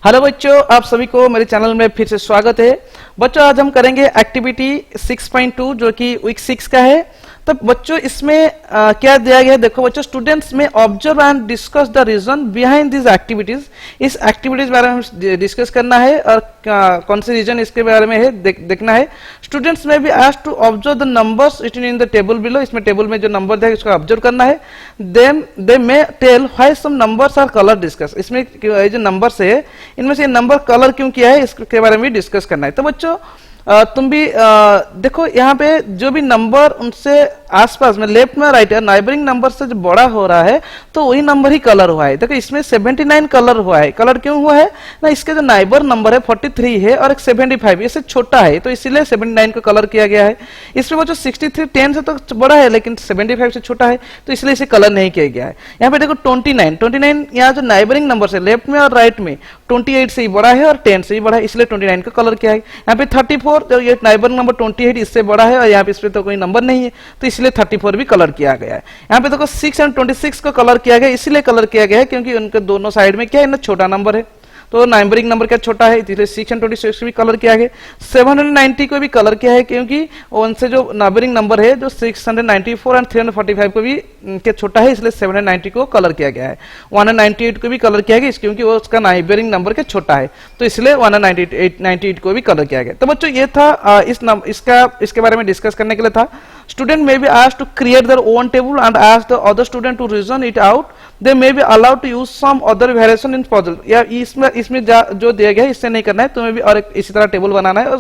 Hello बच्चों, आप सभी को मेरे चैनल में फिर से स्वागत है। बच्चों, आज हम करेंगे एक्टिविटी 6.2 जो कि वीक 6 का है। तो बच्चों इसमें क्या दिया गया है, देखो बच्चों, students may observe and discuss the reason behind this activities. इस एक्टिविटीज बारे में डिस्कस करना है और कौन से रीजन इसके बारे में है देखना है। Students may be asked to observe the numbers written in the table below. इसमें टेबल में जो नंबर दिया है उसको ऑब्जर्व करना है। Then they may tell why some numbers are colour discuss. इसमें जो नंबर्स है इनमें से नंबर कलर क्यों किया है इसके बारे में डिस्कस करना है। तो बच्चों तुम भी देखो यहाँ पे जो भी नंबर उनसे आसपास में लेफ्ट में राइट है नाइबरिंग नंबर से जो बड़ा हो रहा है तो वही नंबर ही कलर हुआ है। देखो इसमें 79 कलर हुआ है। कलर क्यों हुआ है ना, इसके जो नाइबर नंबर है 43 है और एक 75 इससे छोटा है तो इसीलिए 79 को कलर किया गया है। इसमें वो जो 63 10 से तो बड़ा है लेकिन 75 से छोटा है तो इसलिए इसे कलर नहीं किया गया है। यहाँ पे देखो 29 यहाँ जो नाइबरिंग नंबर से लेफ्ट में और राइट में 28 से ही बड़ा है और 10 से ही बड़ा है इसलिए 29 को कलर किया है। यहाँ पे 34 जो ये नाइबरिंग नंबर 28 इससे बड़ा है और यहाँ पे इस पे तो कोई नंबर नहीं है तो इसलिए 34 भी कलर किया गया है। यहाँ पे देखो 6 और 26 को कलर किया गया इसलिए कलर किया गया है क्योंकि उनके दोनों साइड में क्या है ना छोटा नंबर है तो नाइबरिंग नंबर क्या छोटा है इसलिए 6 और 26 भी कलर किया गया। 790 को भी कलर किया है क्योंकि उनसे जो नाइबरिंग नंबर है जो 694 और 345 को भी क्या छोटा है इसलिए 790 को कलर किया गया है। 198 को भी कलर किया गया क्योंकि वो उसका नाइबरिंग नंबर क्या छोटा है तो इसलिए 198 को भी कलर किया गया। तो बच्चों ये था इसके बारे में डिस्कस करने के लिए था। Student may be asked to create their own table and ask the other student to reason it out. They may be allowed to use some other variation in puzzle. या इसमें जो दिया गया है इससे नहीं करना है, तुम्हें भी और इसी तरह टेबल बनाना है और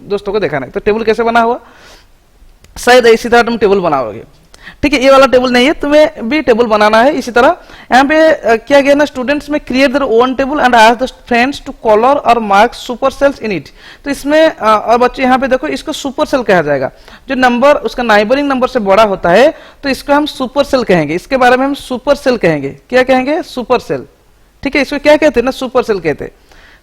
दोस्तों को दिखाना है। तो टेबल कैसे बना हुआ, शायद इसी तरह तुम टेबल बनाओगे। ठीक है, ये वाला टेबल नहीं है, तुम्हें भी टेबल बनाना है इसी तरह। यहाँ पे क्या गया ना, स्टूडेंट्स में create their own table and ask the friends to colour और mark super cells in it. तो इसमें और बच्चे यहाँ पे देखो इसको सुपर सेल कहा जाएगा। जो नंबर उसका नाइबरिंग नंबर से बड़ा होता है तो इसको हम सुपर सेल कहेंगे। इसके बारे में हम सुपर सेल कहेंगे। क्या कहेंगे? Super cell. ठीक है, इसको क्या कहते हैं ना, सुपर सेल कहते हैं।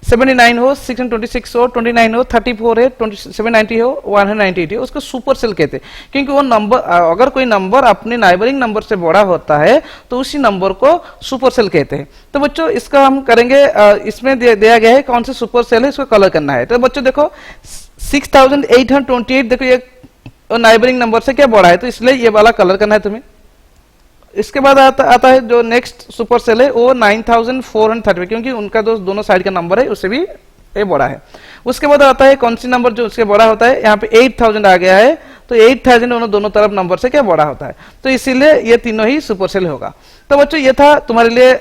79 हो, 626 हो, 29 हो, 34 है, 790 हो, 198 हो, उसको सुपर सेल कहते हैं क्योंकि वो नंबर अगर कोई नंबर अपने नाइबरिंग नंबर से बड़ा होता है तो उसी नंबर को सुपर सेल कहते हैं। तो बच्चों इसका हम करेंगे, इसमें दिया गया है कौन से सुपर सेल है इसको कलर करना है। तो बच्चों देखो 6828 देखो ये नाइबरिंग नंबर से क्या बड़ा है तो इसलिए ये वाला कलर करना है तुम्हें। इसके बाद आता है जो नेक्स्ट सुपर सेल है वो 9430 क्योंकि उनका दोनों साइड का नंबर है उससे भी ये बड़ा है। उसके बाद आता है कौन सी नंबर जो उसके बड़ा होता है, यहाँ पे 8000 आ गया है तो 8000 दोनों तरफ नंबर से क्या बड़ा होता है तो इसीलिए ये तीनों ही सुपर सेल होगा। तो बच्चों ये था तुम्हारे लिए,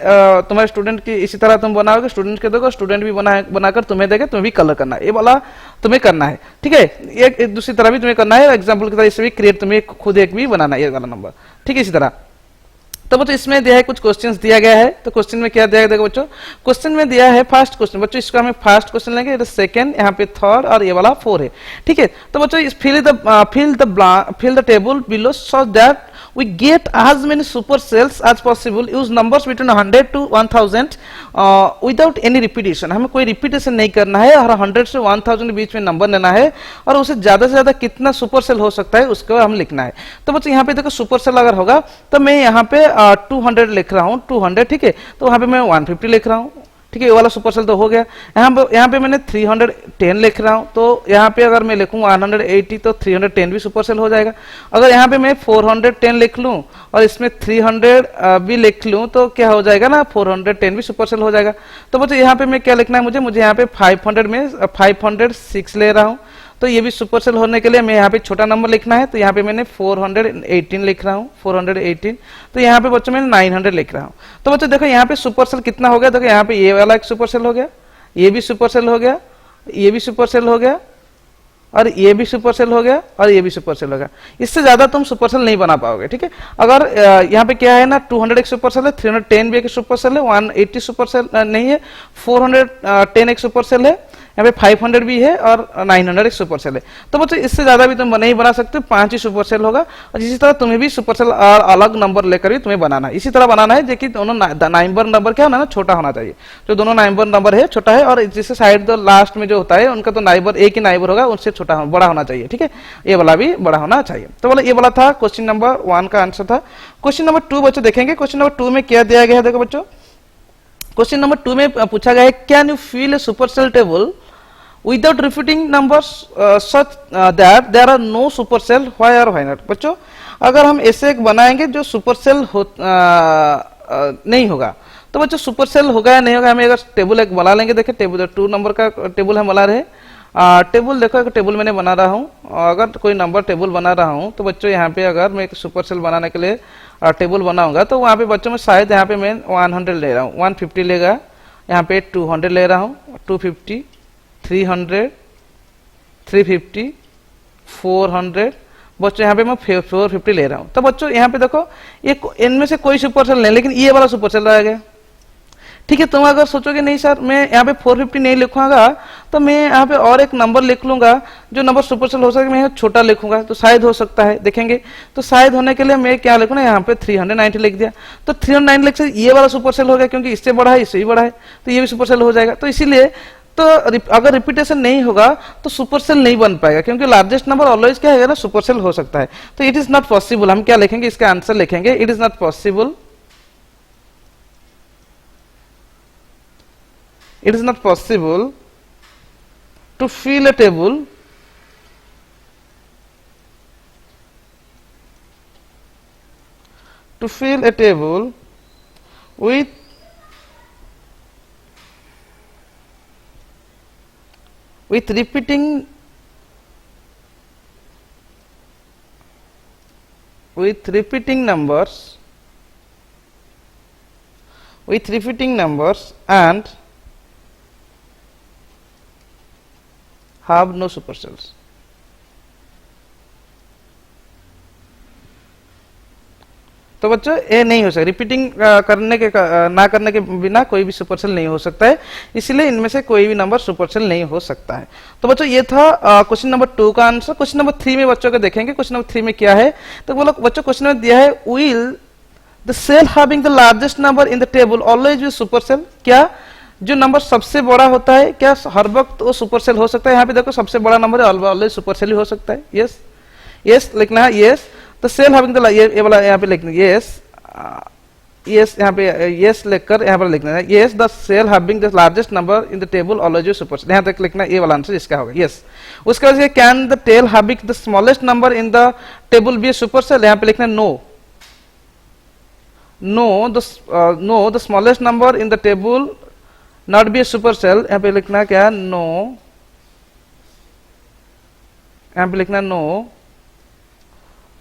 तुम्हारे स्टूडेंट की इसी तरह तुम बनाओगे, स्टूडेंट के देखो स्टूडेंट भी बनाकर तुम्हें देगा, तुम्हें भी कलर करना है, ये वाला तुम्हें करना है। ठीक है, एक दूसरी तरह भी तुम्हें करना है, एग्जाम्पल की तरह इसे भी क्रिएट तुम्हें खुद एक भी बनाना है ये वाला नंबर। ठीक है, इसी तरह। तो बच्चों इसमें दिया है कुछ क्वेश्चंस दिया गया है। तो क्वेश्चन में क्या दिया गया देखो बच्चों, क्वेश्चन में दिया है फर्स्ट क्वेश्चन। बच्चों इसका हमें फर्स्ट क्वेश्चन लेंगे, सेकंड, यहाँ पे थर्ड और ये वाला 4 है। ठीक है, तो बच्चों fill the table below so that we get as many super cells as possible. Use numbers between 100 to 1000 without any repetition. हमें कोई रिपीटेशन नहीं करना है और 100 से 1000 के बीच में नंबर लेना है और उसे ज्यादा से ज्यादा कितना सुपर सेल हो सकता है उसको हम लिखना है। तो बच्चों यहाँ पे देखो सुपर सेल अगर होगा तो मैं यहाँ पे 200 लिख रहा हूँ, 200। ठीक है, तो वहां पे मैं 150 लिख रहा हूँ। ठीक है, ये वाला सुपर सेल तो हो गया। यहाँ पे मैंने 310 लिख रहा हूँ तो यहाँ पे अगर मैं लिखूँ 180 तो 310 भी सुपर सेल हो जाएगा। अगर यहाँ पे मैं 410 लिख लूँ और इसमें 300 भी लिख लूँ तो क्या हो जाएगा ना, 410 भी सुपर सेल हो जाएगा। तो बच्चों यहाँ पे मैं क्या लिखना है, मुझे यहाँ पे 500 में 506 ले रहा हूँ तो ये भी सुपर सेल होने के लिए मैं यहाँ पे छोटा नंबर लिखना है। तो यहाँ पे मैंने 418 लिख रहा हूँ, 418। तो यहाँ पे बच्चों मैं 900 लिख रहा हूँ। तो बच्चों देखो यहाँ पे सुपर सेल कितना हो गया, देखो यहाँ पे ये वाला एक सुपर सेल हो गया, ये भी सुपर सेल हो गया, ये भी सुपर सेल हो गया और ये भी सुपर सेल हो गया और ये भी सुपर सेल हो गया। इससे ज्यादा तुम सुपर सेल नहीं बना पाओगे। ठीक है, अगर यहाँ पे क्या है ना 200 एक सुपर सेल है, 310 भी एक सुपर सेल है, 180 सुपर सेल नहीं है, 410 एक सुपर सेल है, यहाँ पे 500 भी है और 900 एक सुपर सेल है। तो बच्चों इससे ज्यादा भी तुम नहीं बना सकते, 5 ही सुपर सेल होगा। और इसी तरह तुम्हें भी सुपर सेल और अलग नंबर लेकर भी तुम्हें बनाना है। इसी तरह बनाना है जो दोनों नाइबर नंबर क्या होना है ना, छोटा होना चाहिए। जो दोनों नाइबर नंबर है छोटा है और जिससे साइड लास्ट में जो होता है उनका तो नाइबर एक ही नाइबर होगा, उनसे छोटा बड़ा होना चाहिए। ठीक है, ये वाला भी बड़ा होना चाहिए। तो बोला ये वाला था क्वेश्चन नंबर 1 का आंसर था। क्वेश्चन नंबर 2 बच्चों देखेंगे। क्वेश्चन नंबर 2 में क्या दिया गया है देखो बच्चों, क्वेश्चन नंबर 2 में पूछा गया है can you fill a supercell table without repeating numbers such that there are no supercell why और व्हाई नॉट। बच्चों अगर हम ऐसे एक बनाएंगे जो सुपरसेल नहीं होगा तो बच्चों सुपरसेल होगा या नहीं होगा, हमें अगर टेबल एक बना लेंगे। देखिए टेबल 2 नंबर का टेबल हम बना रहे हैं। टेबल देखो एक टेबल मैंने बना रहा हूँ, अगर कोई नंबर टेबल बना रहा हूँ तो बच्चों यहाँ पे अगर मैं एक सुपरसेल बनाने के लिए टेबल बनाऊंगा तो वहाँ पे बच्चों में शायद यहाँ पे मैं 100 ले रहा हूँ, 150 लेगा, यहाँ पे 200 ले रहा हूँ, 250, 300, 350, 400, बच्चों यहाँ पे मैं 450 ले रहा हूँ। तो बच्चों यहाँ पे देखो ये इनमें से कोई सुपरसेल नहीं, लेकिन ये वाला सुपरसेल रह गया। ठीक है, तुम अगर सोचोगे नहीं सर मैं यहाँ पे 450 नहीं लिखूंगा तो मैं यहाँ पे और एक नंबर लिख लूंगा जो नंबर सुपरसेल हो सके, मैं छोटा लिखूंगा तो शायद हो सकता है। देखेंगे तो शायद होने के लिए मैं क्या लिखूंगा, यहाँ पे 390 लिख दिया तो 390 लिख से ये वाला सुपरसेल हो गया, क्योंकि इससे बड़ा है इससे भी बड़ा है तो ये भी सुपरसेल हो जाएगा। तो इसीलिए तो अगर रिपीटेशन नहीं होगा तो सुपरसेल नहीं बन पाएगा, क्योंकि लार्जेस्ट नंबर ऑलवेज क्या है ना सुपरसेल हो सकता है। तो इट इज नॉट पॉसिबल, हम क्या लिखेंगे इसका आंसर लिखेंगे it is not possible, it is not possible to fill a table with repeating numbers and have no supercells। तो बच्चों ये नहीं हो सकता, रिपीटिंग करने के ना करने के बिना कोई भी सुपरसेल नहीं हो सकता है, इसलिए इनमें से कोई भी नंबर सुपरसेल नहीं हो सकता है। तो बच्चों ये था क्वेश्चन नंबर 2 का आंसर। क्वेश्चन नंबर 3 में बच्चों को देखेंगे, क्वेश्चन नंबर 3 में क्या है। तो बोलो बच्चों क्वेश्चन में दिया है will the cell having the largest number in the table always be supercell. क्या जो नंबर सबसे बड़ा होता है क्या हर वक्त वो सुपरसेल हो सकता है? यहाँ पे देखो सबसे बड़ा नंबर है ऑलवेज सुपरसेल ही हो सकता है। यस यस लिखना है, yes the cell having the ये वाला यहाँ पे लिखना है यस, यस यहाँ पे यस लिखकर यहाँ पर लिखना है yes the cell having the largest number in the table always supercell, यहाँ तक लिखना है, ये वाला आंसर इसका होगा यस। उसके बाद can the cell having the smallest number in the table be supercell, यहाँ पे लिखना है no, no the smallest number in the table not be a supercell, यहाँ पे लिखना क्या नो, यहाँ पे लिखना no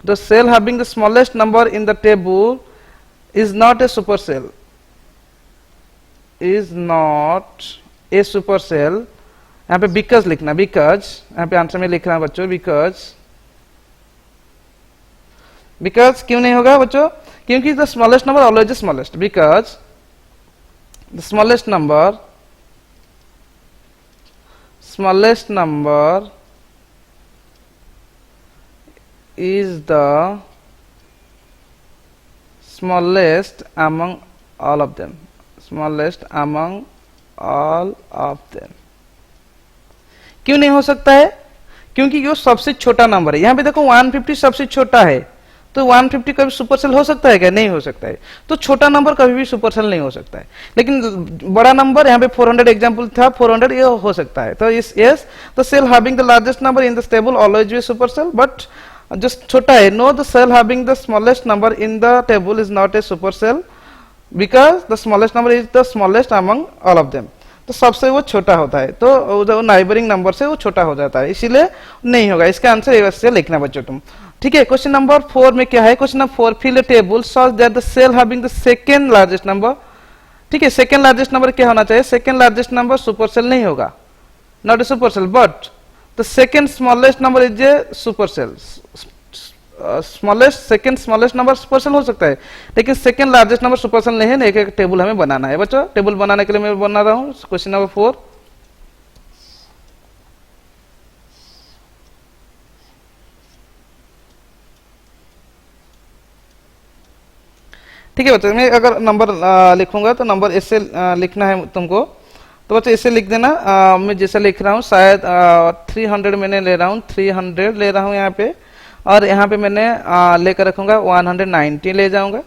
the cell having the smallest number in the table is not a supercell, is not a supercell. यहाँ पे because लिखना, बिकॉज यहाँ पे आंसर में लिख रहा हूं बच्चों बिकॉज, बिकॉज क्यों नहीं होगा बच्चों, क्योंकि the smallest number always the smallest, because the smallest number is the smallest among all of them, smallest among all of them। क्यों नहीं हो सकता है? क्योंकि ये सबसे छोटा नंबर है। यहाँ पे देखो 150 सबसे छोटा है, तो 150 कभी सुपरसेल हो सकता है क्या? नहीं हो सकता है। तो छोटा नंबर कभी भी सुपरसेल नहीं हो सकता है, लेकिन बड़ा नंबर यहाँ पे 400 एग्जांपल था, 400 ये हो सकता है। तो इस yes the cell having the largest number in the table always be supercell, but जो छोटा है no the cell having the smallest number in the table is not a supercell because the smallest number is the smallest among all of them. तो सबसे वो छोटा होता है, तो जो नाइबरिंग नंबर से वो छोटा हो जाता है, इसीलिए नहीं होगा। इसका आंसर ये लिखना बच्चों तुम। ठीक है, क्वेश्चन नंबर 4 में क्या है? Question number 4 fill a table such that the cell having the second largest number. ठीक है, सेकंड लार्जेस्ट नंबर क्या होना चाहिए? सेकंड लार्जेस्ट नंबर सुपरसेल नहीं होगा, not a Supercell, but the second smallest number is a Supercell. Smallest second smallest number Supercell हो सकता है, लेकिन सेकंड लार्जेस्ट नंबर सुपरसेल नहीं है। एक टेबल हमें बनाना है बच्चों, टेबल बनाने के लिए मैं बना रहा हूँ क्वेश्चन नंबर 4। ठीक है बच्चों, मैं अगर नंबर लिखूंगा तो नंबर ऐसे लिखना है तुमको, तो बच्चों ऐसे लिख देना। मैं जैसे लिख रहा हूँ शायद 300 मैंने ले रहा हूँ, 300 ले रहा हूँ यहाँ पे, और यहाँ पे मैंने लेकर रखूंगा 190 ले जाऊंगा।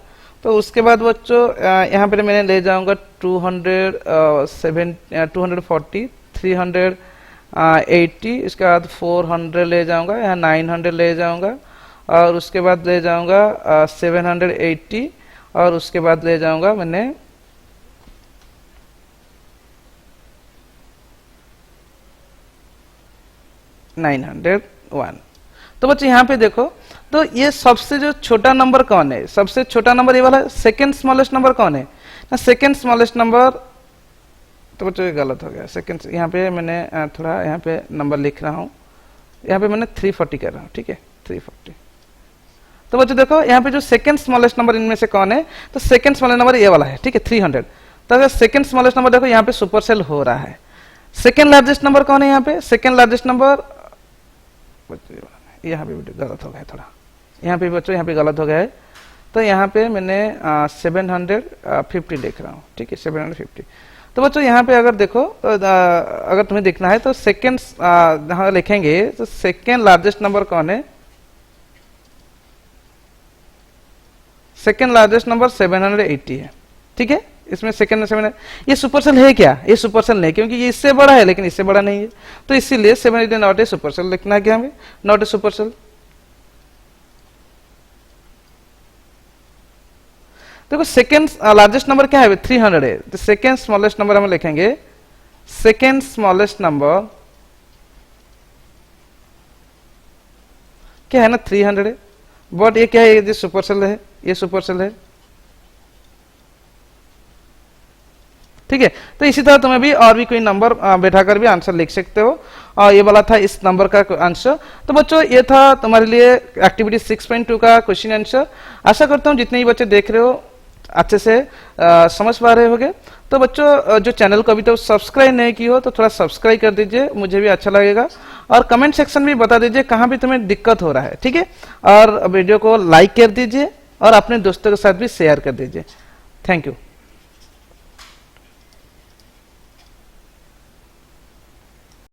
तो उसके बाद बच्चों यहाँ पे मैंने ले जाऊंगा 240, 380, इसके बाद 400 ले जाऊंगा, यहाँ 900 ले जाऊंगा, और उसके बाद ले जाऊंगा 780, और उसके बाद ले जाऊंगा मैंने 901। तो बच्चे यहाँ पे देखो, तो ये सबसे जो छोटा नंबर कौन है? सबसे छोटा नंबर ये वाला सेकंड स्मॉलेस्ट नंबर कौन है ना? सेकंड स्मॉलेस्ट नंबर, तो बच्चों ये गलत हो गया। सेकंड यहाँ पे मैंने थोड़ा यहाँ पे नंबर लिख रहा हूँ, यहाँ पे मैंने 340 कर रहा हूँ, ठीक है 340। तो बच्चों देखो यहाँ पे जो सेकंड स्मॉलेस्ट नंबर इनमें से कौन है? तो सेकंड स्मॉलेस्ट नंबर ये वाला है, ठीक है 300। तो अगर सेकंड स्मॉलेस्ट नंबर देखो यहाँ पे सुपर सेल हो रहा है। सेकंड लार्जेस्ट नंबर कौन है यहाँ पे? सेकंड लार्जेस्ट नंबर, यहाँ पे गलत हो गया थोड़ा, यहाँ पे बच्चों यहाँ पे गलत हो गया है। तो यहाँ पे मैंने 750 लिख रहा हूँ, ठीक है 750। तो बच्चों यहाँ पे अगर देखो, अगर तुम्हें देखना है तो सेकेंड जहाँ लिखेंगे तो सेकेंड लार्जेस्ट नंबर कौन है? सेकेंड लार्जेस्ट नंबर 780 है, ठीक है। इसमें सेकेंड 7, ये सुपर सेल है क्या? ये सुपर सेल नहीं, क्योंकि ये इससे बड़ा है लेकिन इससे बड़ा नहीं है, तो इसीलिए 780 नॉट ए सुपर सेल लिखना है क्या हमें? Not a super cell. देखो सेकेंड लार्जेस्ट नंबर क्या है? 300 है, तो सेकेंड स्मॉलेस्ट नंबर हम लिखेंगे, सेकेंड स्मॉलेस्ट नंबर क्या है ना 300 है, बट ये क्या है? ये सुपर सेल है, ये सुपर सेल है, ठीक है। तो इसी तरह तुम्हें भी और भी कोई नंबर बैठाकर भी आंसर लिख सकते हो, और ये वाला था इस नंबर का आंसर। तो बच्चों ये था तुम्हारे लिए एक्टिविटी 6.2 का क्वेश्चन आंसर। आशा करता हूँ जितने भी बच्चे देख रहे हो अच्छे से समझ पा रहे होगे। तो बच्चों जो चैनल को अभी तो सब्सक्राइब नहीं की हो तो थोड़ा सब्सक्राइब कर दीजिए, मुझे भी अच्छा लगेगा, और कमेंट सेक्शन में बता दीजिए कहाँ भी तुम्हें दिक्कत हो रहा है, ठीक है। और वीडियो को लाइक कर दीजिए और अपने दोस्तों के साथ भी शेयर कर दीजिए। Thank you.